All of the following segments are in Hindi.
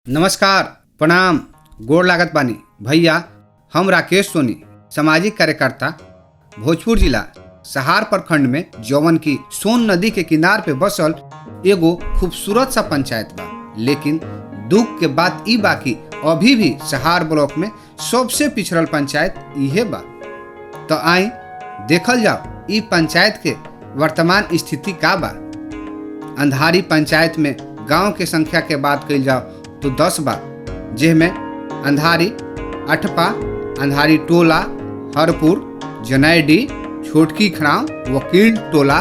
नमस्कार, प्रणाम, गोड़ लागत बानी भैया। हम राकेश सोनी, सामाजिक कार्यकर्ता, भोजपुर जिला सहार प्रखंड में जौवन की सोन नदी के किनार पे बसल एगो खूबसूरत सा पंचायत बा। लेकिन दुख के बात ई बा कि अभी भी सहार ब्लॉक में सबसे पिछड़ल पंचायत इहे बा। तो आई देखल जाओ ई पंचायत के वर्तमान स्थिति का बा। अंधारी पंचायत में गांव के संख्या के बात कइल जाओ तो 10 बा, जिसमें अंधारी, अठपा, अंधारी टोला, हरपुर, जनैडी, छोटकी खड़ाव, वकील टोला,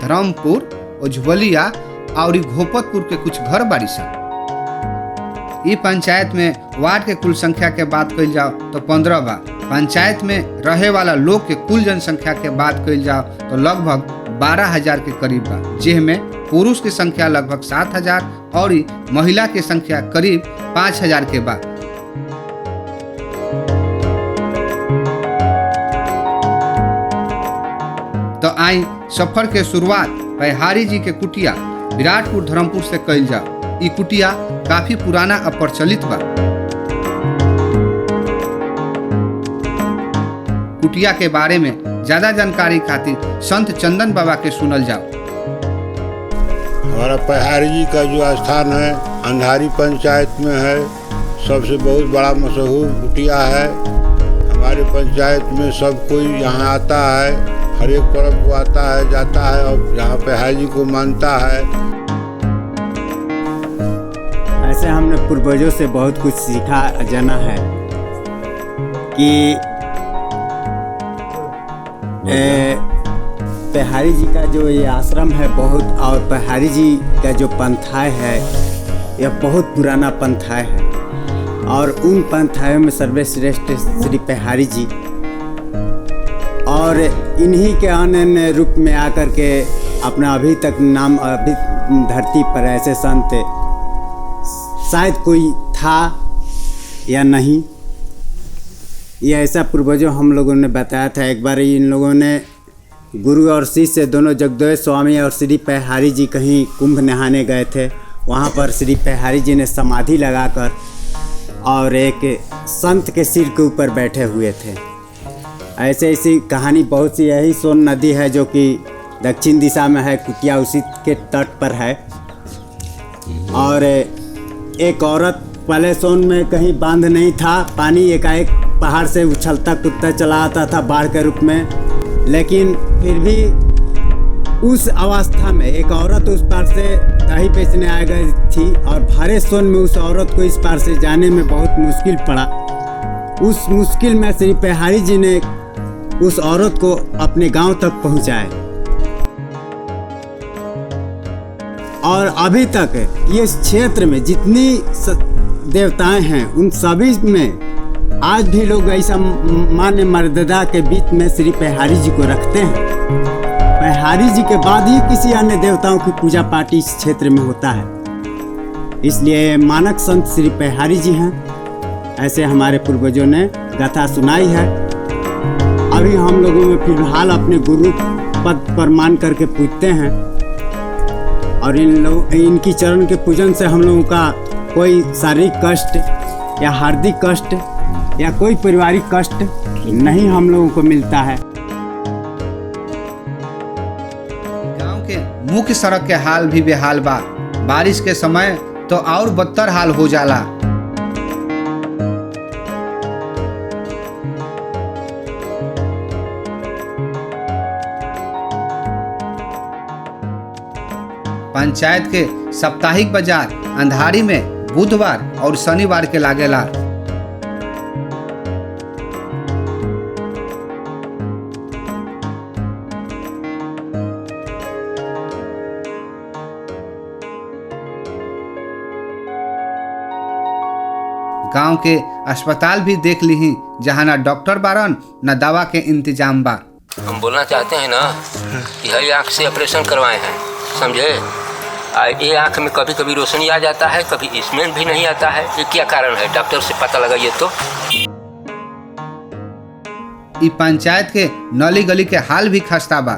धर्मपुर, उज्ज्वलिया और घोपतपुर के कुछ घर बाड़ी सन। ई पंचायत में वार्ड के कुल संख्या के बात कइल जाओ तो 15 बा। पंचायत में रहे वाला लोग के कुल जनसंख्या के बात कइल जाओ तो लगभग 12,000 के करीब बा, जिसमें पुरुष की संख्या लगभग 7,000 और महिला की संख्या करीब 5,000 के बा। तो आई सफर के शुरुआत पैहारी जी के कुटिया विराटपुर धर्मपुर से कइल जाओ। ई कुटिया काफी पुराना और प्रचलित बा। कुटिया के बारे में ज्यादा जानकारी खातिर संत चंदन बाबा के सुनल जाओ। हमारा पैहारी जी का जो स्थान है अंधारी पंचायत में है। सबसे बहुत बड़ा मशहूर कुटिया है। हमारे पंचायत में सब कोई यहाँ आता है, हर एक पर्व को आता है, जाता है और यहाँ पैहारी जी को मानता है। ऐसे हमने पूर्वजों से बहुत कुछ सीखा जाना है कि पैहारी जी का जो ये आश्रम है बहुत, और पैहारी जी का जो पंथाय है यह बहुत पुराना पंथाय है और उन पंथायों में सर्वश्रेष्ठ श्री पैहारी जी, और इन्हीं के अन्य रूप में आकर के अपना अभी तक नाम अभी धरती पर ऐसे संत शायद कोई था या नहीं, यह ऐसा पूर्वजों हम लोगों ने बताया था। एक बार इन लोगों ने गुरु और शिष्य दोनों जगदेव स्वामी और श्री पैहारी जी कहीं कुंभ नहाने गए थे। वहाँ पर श्री पैहारी जी ने समाधि लगाकर और एक संत के सिर के ऊपर बैठे हुए थे। ऐसे ऐसी कहानी बहुत सी। यही सोन नदी है जो कि दक्षिण दिशा में है, कुटिया उसी के तट पर है। और एक औरत, पहले सोन में कहीं बांध नहीं था, पानी एकाएक पहाड़ से उछलता कूदता चला आता था बाढ़ के रूप में, लेकिन फिर भी उस अवस्था में एक औरत उस पार से दही बेचने आ गई थी और भारे सोन में उस औरत को इस पार से जाने में बहुत मुश्किल पड़ा। उस मुश्किल में श्री पैहारी जी ने उस औरत को अपने गांव तक पहुंचाए और अभी तक इस क्षेत्र में जितनी देवताएं हैं उन सभी में आज भी लोग ऐसा मान्य मर्यादा के बीच में श्री पैहारी जी को रखते हैं। पैहारी जी के बाद ही किसी अन्य देवताओं की पूजा पाठ इस क्षेत्र में होता है, इसलिए मानक संत श्री पैहारी जी हैं। ऐसे हमारे पूर्वजों ने गाथा सुनाई है। अभी हम लोगों में फिलहाल अपने गुरु पद पर मान करके पूजते हैं और इनकी चरण के पूजन से हम लोगों का कोई शारीरिक कष्ट या हार्दिक कष्ट या कोई पारिवारिक कष्ट नहीं हम लोगों को मिलता है। गांव के मुख्य सड़क के हाल भी बेहाल बा। बारिश के समय तो और बदतर हाल हो जाला। पंचायत के साप्ताहिक बाजार अंधारी में बुधवार और शनिवार के लागेला। गांव के अस्पताल भी देख ली, जहाँ ना डॉक्टर बारन न दवा के इंतजाम बा। हम बोलना चाहते हैं ना कि हर आँख से ऑपरेशन करवाए हैं, समझे। ये आँख में कभी कभी रोशनी आ जाता है, कभी स्मेल भी नहीं आता है। ये क्या कारण है, डॉक्टर से पता लगाइए। तो ई पंचायत के नली गली के हाल भी खस्ता बा।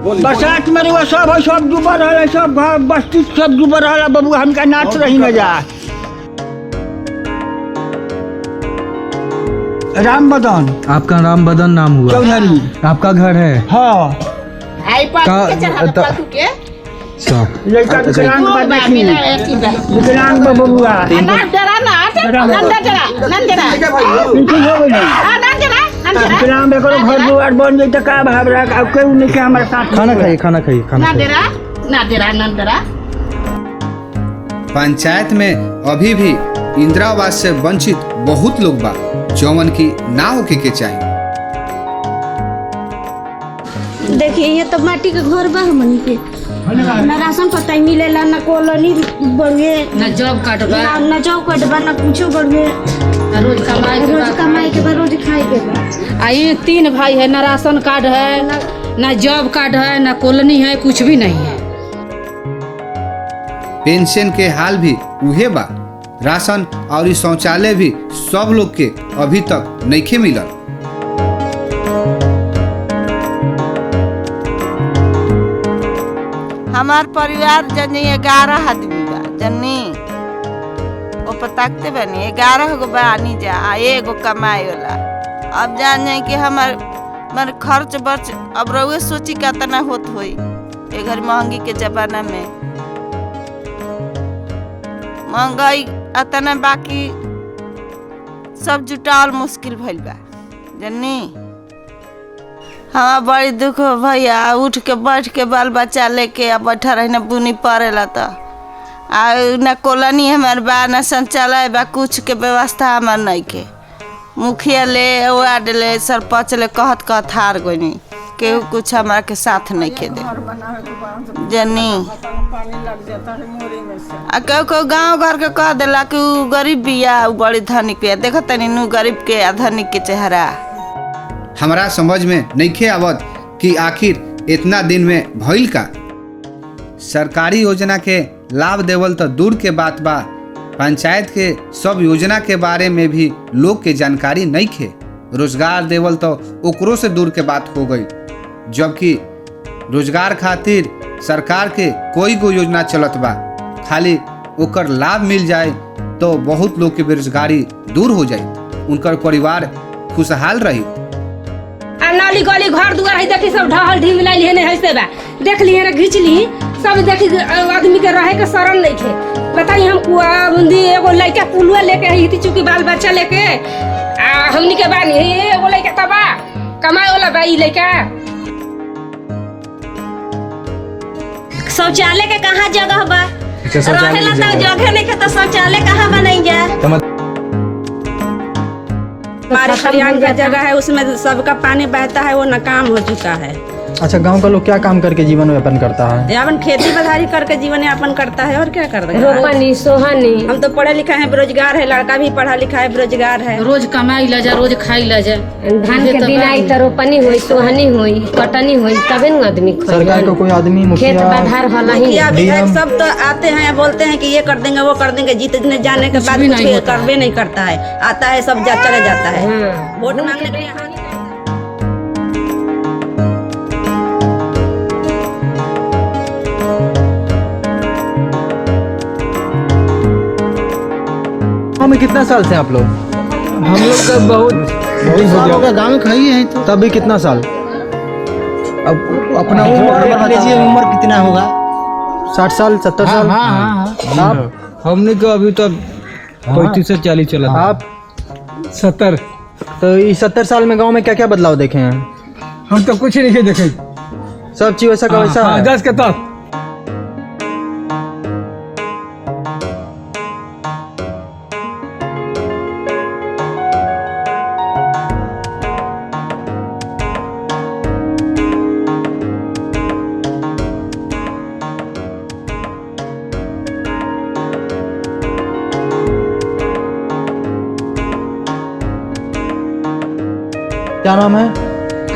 बरसात में वो सब डूबा रहा, सब घर बस्ती सब डूबा रहा। बबू हमका नाच रही न जा। राम बदन। आपका राम बदन नाम हुआ? चौधरी। आपका घर है? हाँ। लड़का विकलांग बा, देखी विकलांग बबुआ। विकलांग बेकरो घर दुआर बन जाए तो का भावरा अब कोई नहीं के हमारे साथ। खाना खाइए, खाना खाइए, खाना पंचायत में अभी भी इंदिरा आवास से वंचित बहुत लोग बा जौवन की ना होके के चाहिए। देखिए ये तो माटी के घर बा हमनी के, ना राशन पता मिलेला, ना कॉलोनी बढ़े, ना जॉब कार्ड बा, ना जॉब कार्ड बा, ना कुछो बढ़े। रोज कमाई के बाद रोज खाए के बा। ये 3 भाई है, ना राशन कार्ड है, ना जॉब कार्ड है, ना कॉलोनी है, कुछ भी नहीं है। पेंशन के हाल भी उहे बा। राशन और शौचालय भी सब लोग के अभी तक नइखे मिलल। हमार परिवार जनी 11 आदमी बा, जनी वो पताकते बनी 11 गो बानी जा, एगो कमाए वाला। अब जान जाए कि हमार खर्च बर्च अब रउए सोची का तना होत होई ए घर महंगी के जमाना में। महंगाई अतना बाकी सब जुटाल मुश्किल भइल बा जनी। हमारा बड़ी दुख हो भैया, उठ के बैठ के बाल बच्चा लेके अब बैठा रही न बुनी पड़ेला तो न कॉलोनी हमार बा, न शौचालय बा, कुछ के व्यवस्था हमार नहीं के। मुखिया ले, वार्ड ले, सरपंच ले कहत हार गई, केहू कुछ हमारा के साथ नहीं के दे जनी। आ केहू गाँव घर के कह दिला कि उ गरीब बिया, उ बड़ी धनिक बिया। देखो तनी नु गरीब के आ धनिक के चेहरा। हमारा समझ में नइखे आवत कि आखिर इतना दिन में भइल का। सरकारी योजना के लाभ देवल तो दूर के बात बा, पंचायत के सब योजना के बारे में भी लोग के जानकारी नइखे। रोजगार देवल तो ओकरो से दूर के बात हो गई, जबकि रोजगार खातिर सरकार के कोई गो योजना चलत बा। खाली ओकर लाभ मिल जाए तो बहुत लोग के बेरोजगारी दूर हो जाए, उनकर परिवार खुशहाल रही। नाली गली घर दुआर है, देखी सब ढहल ढिमिलाई है नहीं है बा, देख ली है ना घींच ली सब, देखी आदमी के रहे के शरण नहीं थे। बताई हम कुआ बुंदी एगो लड़का पुलुआ लेके ही चूंकि बाल बच्चा लेके हमनी के बानी एगो लड़का तबा कमाए वाला बाई लड़का। शौचालय के कहाँ जगह बा? रहेला तो जगह नहीं के तो शौचालय कहाँ बनाई जा? हमारे खलिहान का जगह है, उसमें सबका पानी बहता है, वो नाकाम हो चुका है। अच्छा, गांव का लोग क्या काम करके जीवन यापन करता है? अपन खेती बाड़ी करके जीवन यापन करता है, और क्या करता है? रोपनी सोहनी। हम तो पढ़े लिखा है, बेरोजगार है, लड़का भी पढ़ा लिखा है, बेरोजगार है। रोज कमाई ला जा, रोज खाई ला जा। धान के दिन आई तो रोपनी हुई, सोहनी हुई, कटनी हुई, तबे न आदमी खाई। सरकार को कोई आदमी खेत बाधार वाला ही विधायक सब तो आते हैं, बोलते हैं कि ये कर देंगे, वो कर देंगे, जीतने जाने के बाद कुछ करवे नहीं करता है। आता है सब चले जाता है, वोट मांगने के लिए। में कितना साल से आप लोग? हम लोग का बहुत साल हो गया गाँव में खाई है। तो तभी कितना साल? अब अपना उम्र लीजिए, उम्र कितना होगा? 60 साल 70 साल? हाँ। आप? हमने को अभी तो 35 से 40 चला। आप? 70। तो इस 70 साल में गांव में क्या क्या बदलाव देखे हैं? हम तो कुछ नहीं देखे, सब चीज वैसा का वैसा है। 10 के तक। क्या नाम है?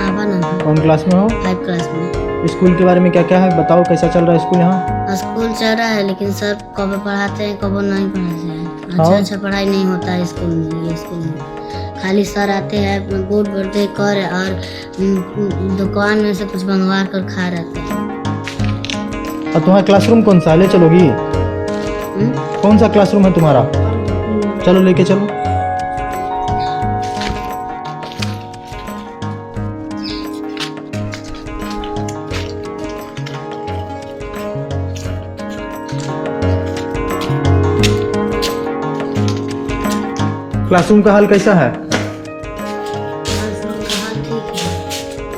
आवा कौन क्लास में हो? 5 क्लास में। स्कूल के बारे में क्या क्या है बताओ, कैसा चल रहा है स्कूल यहाँ? स्कूल चल रहा है, लेकिन सर कब पढ़ाते हैं कब नहीं पढ़ाते हैं। हाँ। अच्छा पढ़ाई नहीं होता है स्कूल में। खाली सर आते हैं बोर्ड बोर्ड दे कर और दुकान में से कुछ मंगवा कर खा रहते हैं। और तुम्हारा क्लासरूम कौन सा है? ले चलोगी? कौन सा क्लासरूम है तुम्हारा? चलो लेके चलो। क्लासरूम का हाल कैसा है?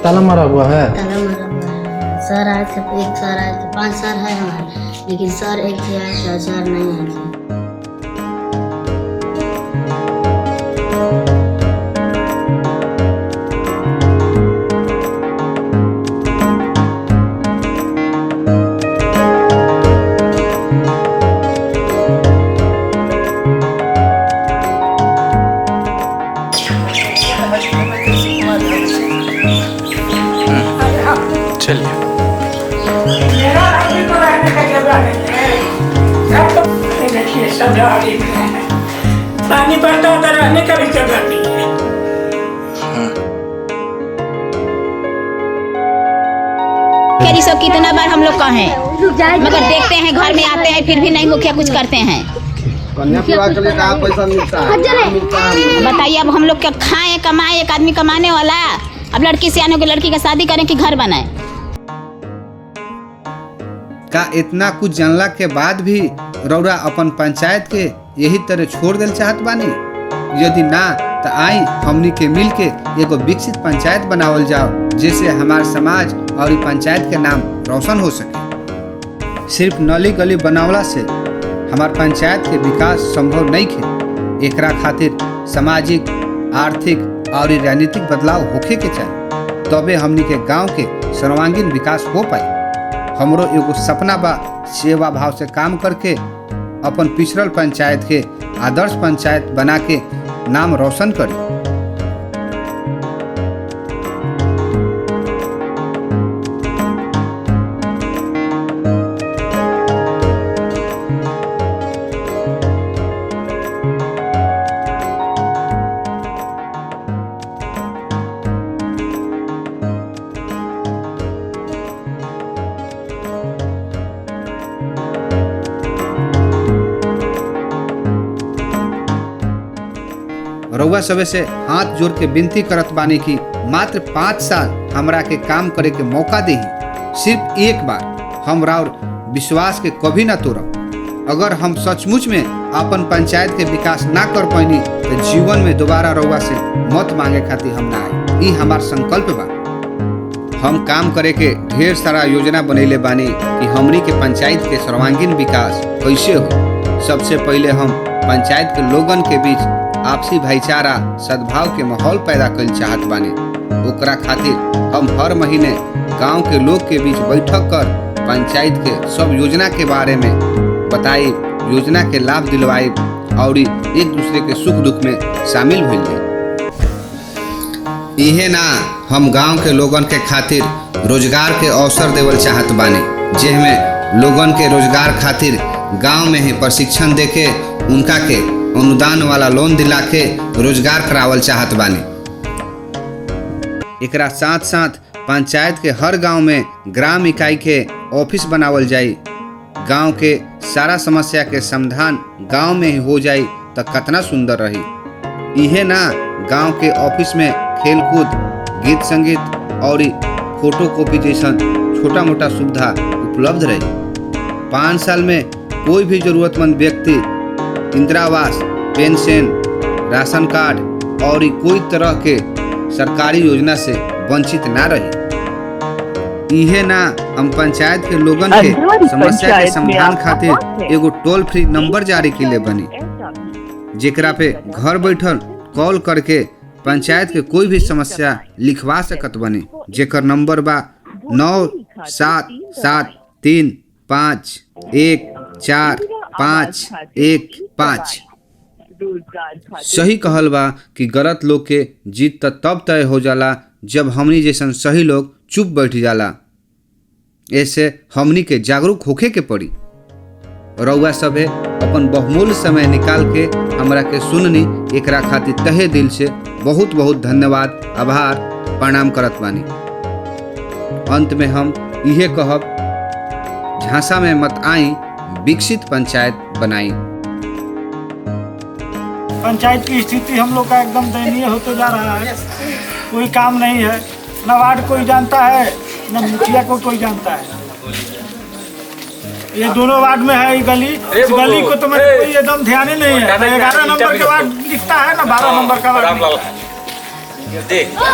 ताला मारा हुआ है? ताला मारा हुआ है। सर आए थे, एक सर आए थे, 5 सर है हमारे, लेकिन सर एक थे आए थे, सर नहीं आए थे। पानी पड़ता होता रहने का भी जगह नहीं है। सो कितना बार हम लोग कहें, मगर देखते हैं घर में आते हैं फिर भी नहीं मुखिया कुछ करते हैं। कन्या विवाह के लिए कहाँ पैसा मिलता है? बताइए अब हम लोग क्या खाएं कमाएं, एक आदमी कमाने वाला, अब लड़की से आने की लड़की का शादी करें कि घर बनाए? का इतना कुछ जानला के बाद भी रौरा अपन पंचायत के यही तरह छोड़ देल चाहत बानी? यदि ना तो आई हमनी के मिल के एगो विकसित पंचायत बनावल जाओ, जिससे हमार समाज और पंचायत के नाम रोशन हो सके। सिर्फ नली गली बनावला से हमार पंचायत के विकास संभव नहीं है। एकरा खातिर सामाजिक, आर्थिक और राजनीतिक बदलाव होखे के चाहिए, तबे हमनी के गांव के सर्वांगीण विकास हो पाए। हमरो एगो सपना बा सेवा भाव से काम करके अपन पिछड़ल पंचायत के आदर्श पंचायत बना के नाम रोशन करी। रउआ सबे से हाथ जोड़ के विनती करत बानी कि मात्र 5 साल हमरा के काम करे के मौका देही। सिर्फ एक बार हम राउर विश्वास के कभी ना तोड़ब। अगर हम सचमुच में अपन पंचायत के विकास ना कर पैनी तो जीवन में दोबारा रउआ से मत मांगे खातिर हम ना आए। ई हमार संकल्प बा। हम काम करे के ढेर सारा योजना बनैले बानी कि हमनी के पंचायत के सर्वांगीण विकास कैसे हो। सबसे पहले हम पंचायत के लोगन के बीच आपसी भाईचारा सद्भाव के माहौल पैदा कर चाहत बानी। ओकरा खातिर हम हर महीने गांव के लोग के बीच बैठक कर पंचायत के सब योजना के बारे में बताई, योजना के लाभ दिलवाई और एक दूसरे के सुख दुख में शामिल भइल जाए। इहे ना हम गांव के लोगन के खातिर रोजगार के अवसर देवल चाहत बानी, जेमे लोगन के रोजगार खातिर गांव में ही प्रशिक्षण देके उनका के अनुदान वाला लोन दिला के रोजगार करावल चाहत बानी। एकरा साथ साथ पंचायत के हर गांव में ग्राम इकाई के ऑफिस बनावल जाई। गांव के सारा समस्या के समाधान गांव में ही हो जाई तो कितना सुंदर रही। इहे ना गांव के ऑफिस में खेलकूद, गीत संगीत और फोटो कॉपी जैसन छोटा मोटा सुविधा उपलब्ध रही। 5 साल में कोई भी जरूरतमंद व्यक्ति इंदिरा आवास, पेंशन, राशन कार्ड और कोई तरह के सरकारी योजना से वंचित ना रही। इहे ना हम पंचायत के लोगन के समस्या के समाधान खातिर एगो टोल फ्री नंबर जारी किले बनी, जेकरा पे घर बैठल कॉल करके पंचायत के कोई भी समस्या लिखवा सकत बनी, जेकर नंबर बा 9773514515। सही कहल बा कि गलत लोग के जीत तब तय हो जाला जब हमनी जैसन सही लोग चुप बैठ जाला। ऐसे हमनी के जागरूक होखे के पड़ी। रउआ सभे अपन बहुमूल्य समय निकाल के हमरा के सुननी, एकरा खातिर तहे दिल से बहुत बहुत धन्यवाद, आभार, प्रणाम करत बानी। अंत में हम इहे कहब, झांसा में मत आई, विकसित पंचायत बनाई। पंचायत की स्थिति हम लोग का एकदम दयनीय होते जा रहा है। कोई काम नहीं है, न वार्ड कोई जानता है, न मुखिया को कोई जानता है। ये दोनों वार्ड में है, गली, इस गली को तो मेरे कोई एकदम ध्यान ही नहीं है। 11 नंबर का वार्ड दिखता है ना, 12 नंबर का वार्ड।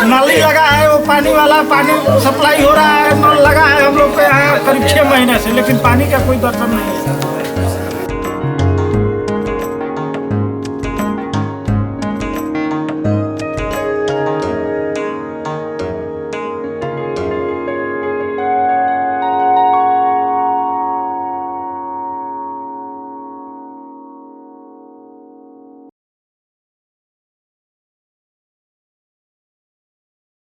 नली लगा है, वो पानी वाला, पानी सप्लाई हो रहा है, नल लगा है हम लोग के यहाँ करीब 6 महीने से, लेकिन पानी का कोई दर्शन नहीं है।